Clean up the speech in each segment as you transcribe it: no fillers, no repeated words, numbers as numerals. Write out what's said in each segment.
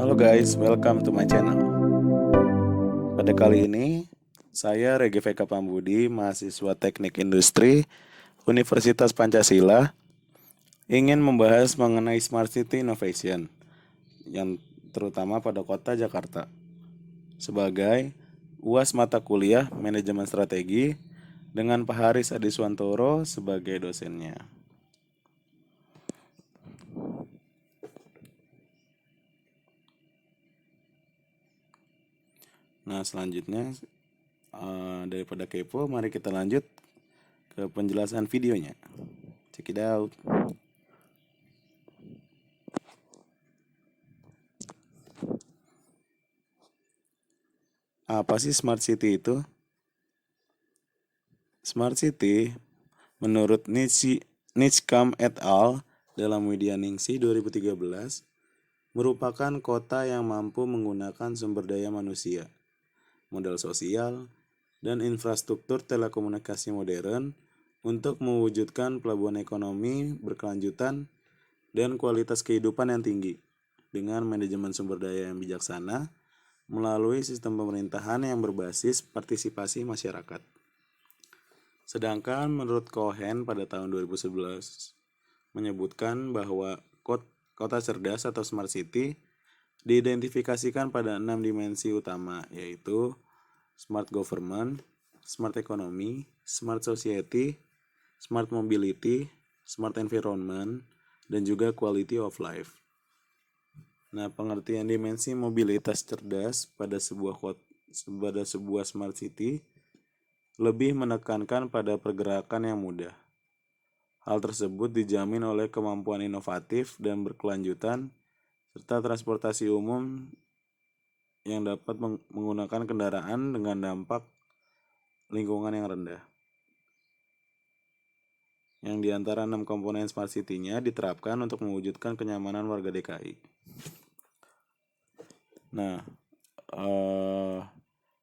Halo guys, welcome to my channel. Pada kali ini, saya Regi VK Pambudi, mahasiswa Teknik Industri Universitas Pancasila, ingin membahas mengenai Smart City Innovation, yang terutama pada kota Jakarta, sebagai UAS mata kuliah Manajemen Strategi dengan Pak Haris Adiswantoro sebagai dosennya. Nah, selanjutnya daripada kepo, mari kita lanjut ke penjelasan videonya. Check it out. Apa sih Smart City itu? Smart City, menurut Nitschkamp et al. Dalam Widya-Ningsih 2013, merupakan kota yang mampu menggunakan sumber daya manusia, modal sosial, dan infrastruktur telekomunikasi modern untuk mewujudkan pelabuhan ekonomi berkelanjutan dan kualitas kehidupan yang tinggi dengan manajemen sumber daya yang bijaksana melalui sistem pemerintahan yang berbasis partisipasi masyarakat. Sedangkan menurut Cohen pada tahun 2011 menyebutkan bahwa kota cerdas atau smart city diidentifikasikan pada 6 dimensi utama, yaitu smart government, smart economy, smart society, smart mobility, smart environment, dan juga quality of life. Nah, pengertian dimensi mobilitas cerdas pada sebuah smart city lebih menekankan pada pergerakan yang mudah. Hal tersebut dijamin oleh kemampuan inovatif dan berkelanjutan, serta transportasi umum yang dapat menggunakan kendaraan dengan dampak lingkungan yang rendah. Yang diantara 6 komponen Smart City-nya diterapkan untuk mewujudkan kenyamanan warga DKI. Nah,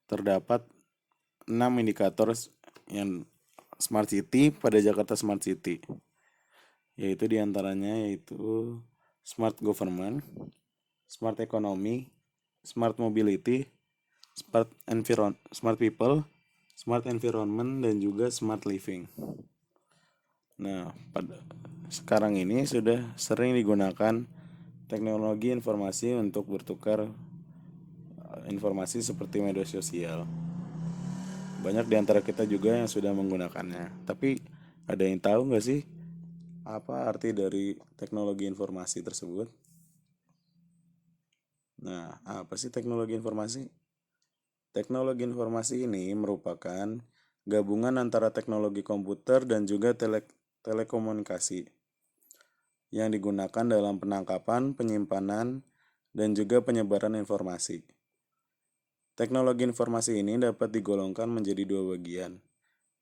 terdapat 6 indikator yang Smart City pada Jakarta Smart City, yaitu diantaranya yaitu Smart Government, Smart Economy, Smart Mobility, Smart People, Smart Environment, dan juga Smart Living. Nah, pada sekarang ini sudah sering digunakan teknologi informasi untuk bertukar informasi seperti media sosial. Banyak di antara kita juga yang sudah menggunakannya. Tapi ada yang tahu nggak sih apa arti dari teknologi informasi tersebut? Nah, apa sih teknologi informasi? Teknologi informasi ini merupakan gabungan antara teknologi komputer dan juga telekomunikasi yang digunakan dalam penangkapan, penyimpanan, dan juga penyebaran informasi. Teknologi informasi ini dapat digolongkan menjadi 2 bagian,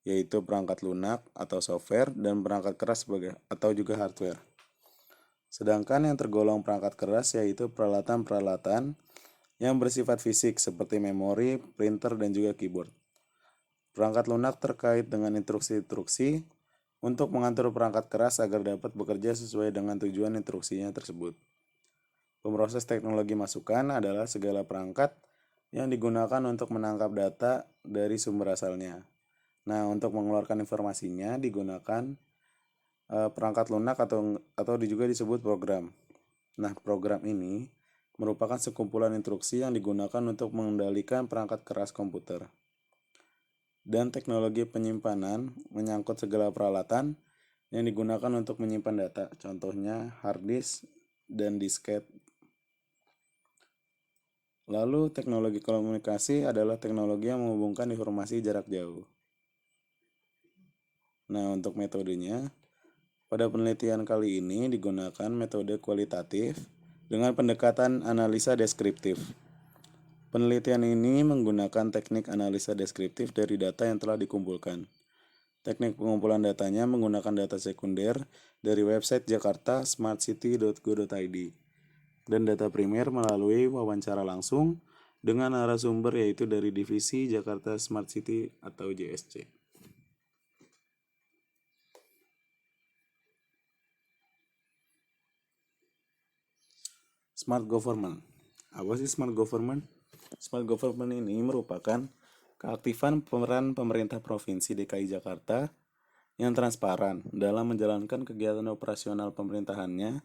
yaitu perangkat lunak atau software dan perangkat keras atau juga hardware. Sedangkan yang tergolong perangkat keras yaitu peralatan-peralatan yang bersifat fisik seperti memori, printer, dan juga keyboard. Perangkat lunak terkait dengan instruksi-instruksi untuk mengatur perangkat keras agar dapat bekerja sesuai dengan tujuan instruksinya tersebut. Pemroses teknologi masukan adalah segala perangkat yang digunakan untuk menangkap data dari sumber asalnya. Nah, untuk mengeluarkan informasinya digunakan perangkat lunak atau juga disebut program. Nah, program ini merupakan sekumpulan instruksi yang digunakan untuk mengendalikan perangkat keras komputer. Dan teknologi penyimpanan menyangkut segala peralatan yang digunakan untuk menyimpan data, contohnya hard disk dan disket. Lalu teknologi komunikasi adalah teknologi yang menghubungkan informasi jarak jauh. Nah, untuk metodenya, pada penelitian kali ini digunakan metode kualitatif dengan pendekatan analisa deskriptif. Penelitian ini menggunakan teknik analisa deskriptif dari data yang telah dikumpulkan. Teknik pengumpulan datanya menggunakan data sekunder dari website jakarta-smartcity.go.id dan data primer melalui wawancara langsung dengan narasumber yaitu dari Divisi Jakarta Smart City atau JSC. Smart Government. Apa sih smart government? Smart government ini merupakan keaktifan peran pemerintah Provinsi DKI Jakarta yang transparan dalam menjalankan kegiatan operasional pemerintahannya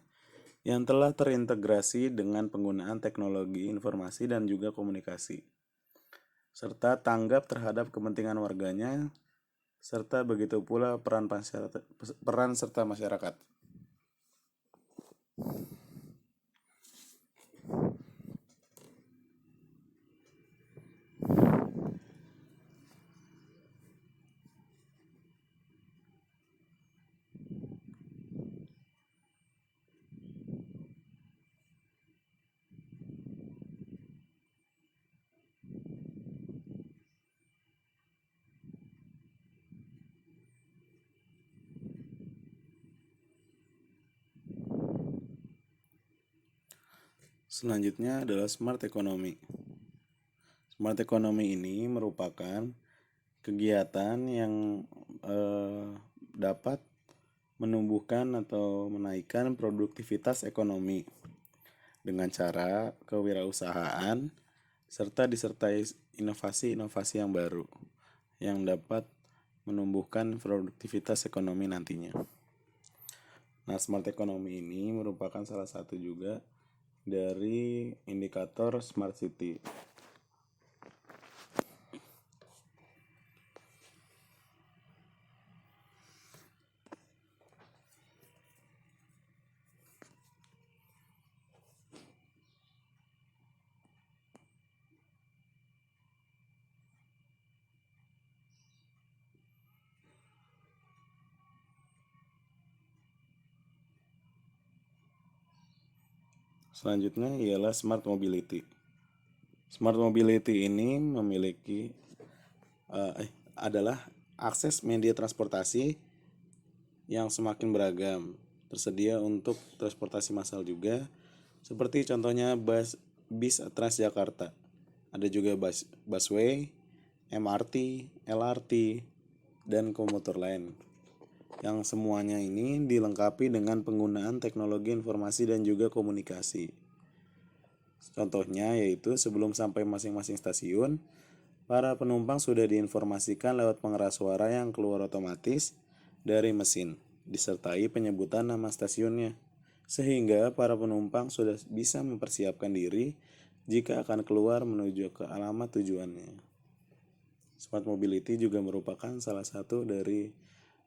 yang telah terintegrasi dengan penggunaan teknologi informasi dan juga komunikasi, serta tanggap terhadap kepentingan warganya, serta begitu pula peran serta masyarakat. Selanjutnya adalah smart economy. Smart economy ini merupakan kegiatan yang dapat menumbuhkan atau menaikkan produktivitas ekonomi dengan cara kewirausahaan serta disertai inovasi-inovasi yang baru yang dapat menumbuhkan produktivitas ekonomi nantinya. Nah, smart economy ini merupakan salah satu juga dari indikator smart city. Selanjutnya ialah smart mobility. Smart mobility ini memiliki adalah akses media transportasi yang semakin beragam, tersedia untuk transportasi massal juga, seperti contohnya bis Transjakarta. Ada juga busway, MRT, LRT, dan komuter lain. Yang semuanya ini dilengkapi dengan penggunaan teknologi informasi dan juga komunikasi. Contohnya yaitu sebelum sampai masing-masing stasiun, para penumpang sudah diinformasikan lewat pengeras suara yang keluar otomatis dari mesin, disertai penyebutan nama stasiunnya, sehingga para penumpang sudah bisa mempersiapkan diri jika akan keluar menuju ke alamat tujuannya. Smart mobility juga merupakan salah satu dari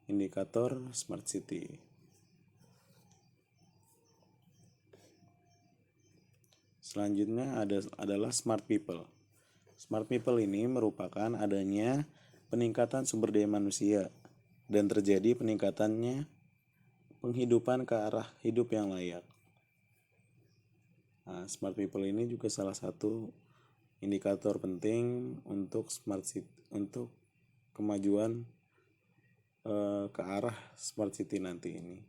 indikator smart city. Selanjutnya adalah smart people. Smart people ini merupakan adanya peningkatan sumber daya manusia dan terjadi peningkatannya penghidupan ke arah hidup yang layak. Nah, smart people ini juga salah satu indikator penting untuk smart city, untuk kemajuan ke arah smart city nanti ini.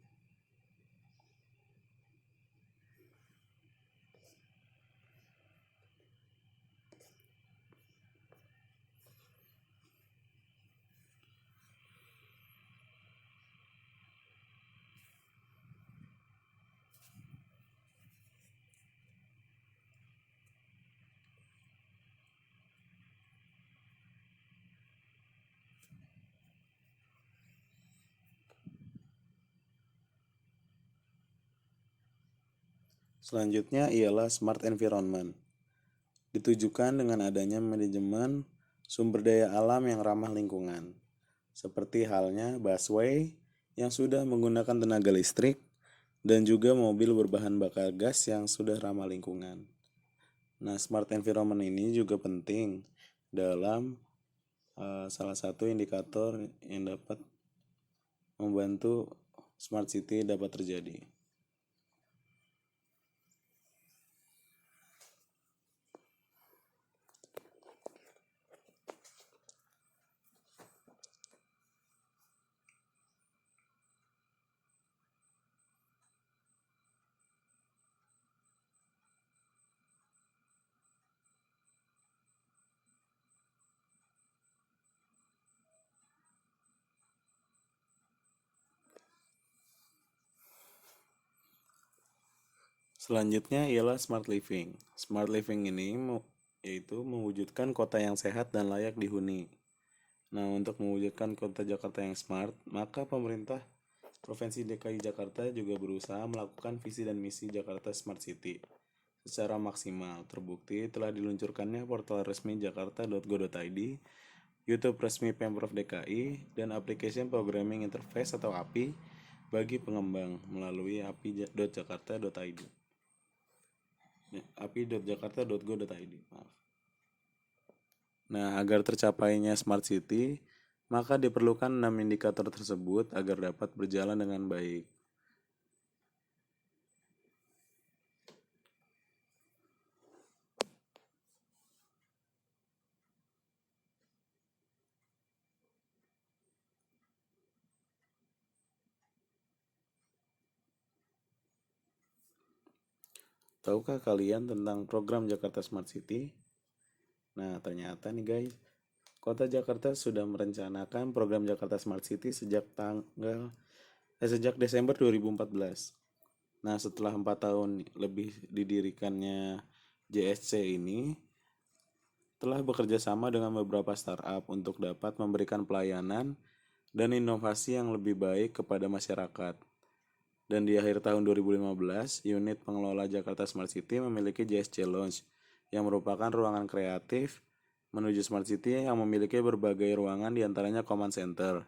Selanjutnya ialah smart environment. Ditujukan dengan adanya manajemen sumber daya alam yang ramah lingkungan, seperti halnya busway yang sudah menggunakan tenaga listrik dan juga mobil berbahan bakar gas yang sudah ramah lingkungan. Nah, smart environment ini juga penting dalam salah satu indikator yang dapat membantu smart city dapat terjadi. Selanjutnya ialah smart living. Smart living ini yaitu mewujudkan kota yang sehat dan layak dihuni. Nah, untuk mewujudkan kota Jakarta yang smart, maka pemerintah Provinsi DKI Jakarta juga berusaha melakukan visi dan misi Jakarta Smart City secara maksimal. Terbukti telah diluncurkannya portal resmi jakarta.go.id, YouTube resmi Pemprov DKI, dan aplikasi Programming Interface atau API bagi pengembang melalui api.jakarta.id. api.jakarta.go.id. Maaf. Nah, agar tercapainya Smart City, maka diperlukan 6 indikator tersebut agar dapat berjalan dengan baik. Tahukah kalian tentang program Jakarta Smart City? Nah, ternyata nih guys, Kota Jakarta sudah merencanakan program Jakarta Smart City sejak Desember 2014. Nah, setelah 4 tahun lebih didirikannya JSC ini, telah bekerja sama dengan beberapa startup untuk dapat memberikan pelayanan dan inovasi yang lebih baik kepada masyarakat. Dan di akhir tahun 2015, unit pengelola Jakarta Smart City memiliki JSC Lounge yang merupakan ruangan kreatif menuju Smart City yang memiliki berbagai ruangan diantaranya command center.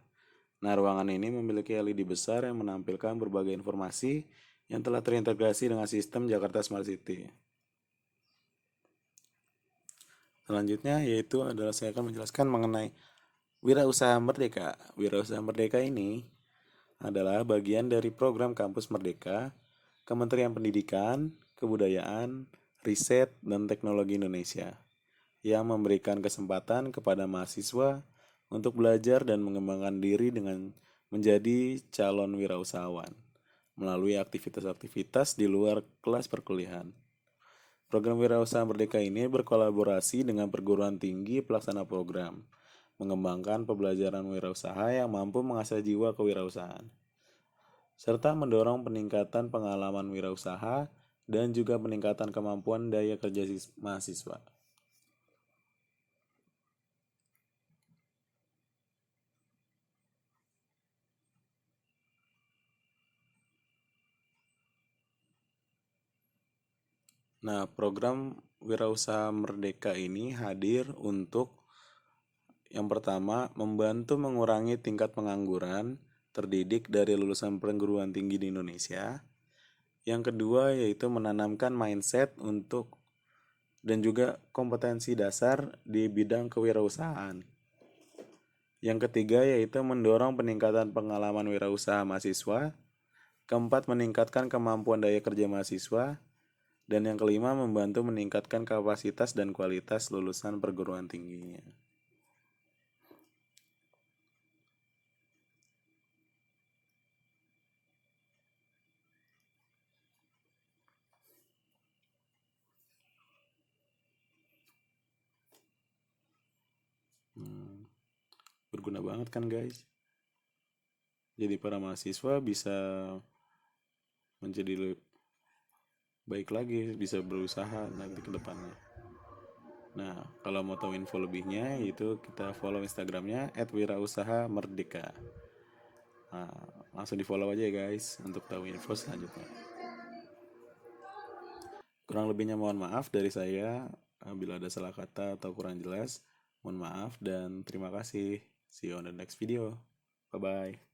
Nah, ruangan ini memiliki LED besar yang menampilkan berbagai informasi yang telah terintegrasi dengan sistem Jakarta Smart City. Selanjutnya yaitu adalah saya akan menjelaskan mengenai Wirausaha Merdeka. Wirausaha Merdeka ini adalah bagian dari program Kampus Merdeka, Kementerian Pendidikan, Kebudayaan, Riset, dan Teknologi Indonesia yang memberikan kesempatan kepada mahasiswa untuk belajar dan mengembangkan diri dengan menjadi calon wirausahawan melalui aktivitas-aktivitas di luar kelas perkuliahan. Program Wirausaha Merdeka ini berkolaborasi dengan perguruan tinggi pelaksana program, mengembangkan pembelajaran wirausaha yang mampu mengasah jiwa kewirausahaan, serta mendorong peningkatan pengalaman wirausaha dan juga peningkatan kemampuan daya kerja mahasiswa. Nah, program Wirausaha Merdeka ini hadir untuk yang pertama, membantu mengurangi tingkat pengangguran terdidik dari lulusan perguruan tinggi di Indonesia. Yang kedua yaitu menanamkan mindset untuk dan juga kompetensi dasar di bidang kewirausahaan. Yang ketiga yaitu mendorong peningkatan pengalaman wirausaha mahasiswa. Keempat, meningkatkan kemampuan daya kerja mahasiswa. Dan yang kelima, membantu meningkatkan kapasitas dan kualitas lulusan perguruan tingginya. Berguna banget kan guys? Jadi para mahasiswa bisa menjadi baik lagi, bisa berusaha nanti ke depannya. Nah, kalau mau tahu info lebihnya, itu kita follow Instagramnya @wirausahamerdeka. Nah, langsung di follow aja ya guys untuk tahu info selanjutnya. Kurang lebihnya mohon maaf dari saya bila ada salah kata atau kurang jelas. Mohon maaf dan terima kasih. See you on the next video. Bye bye.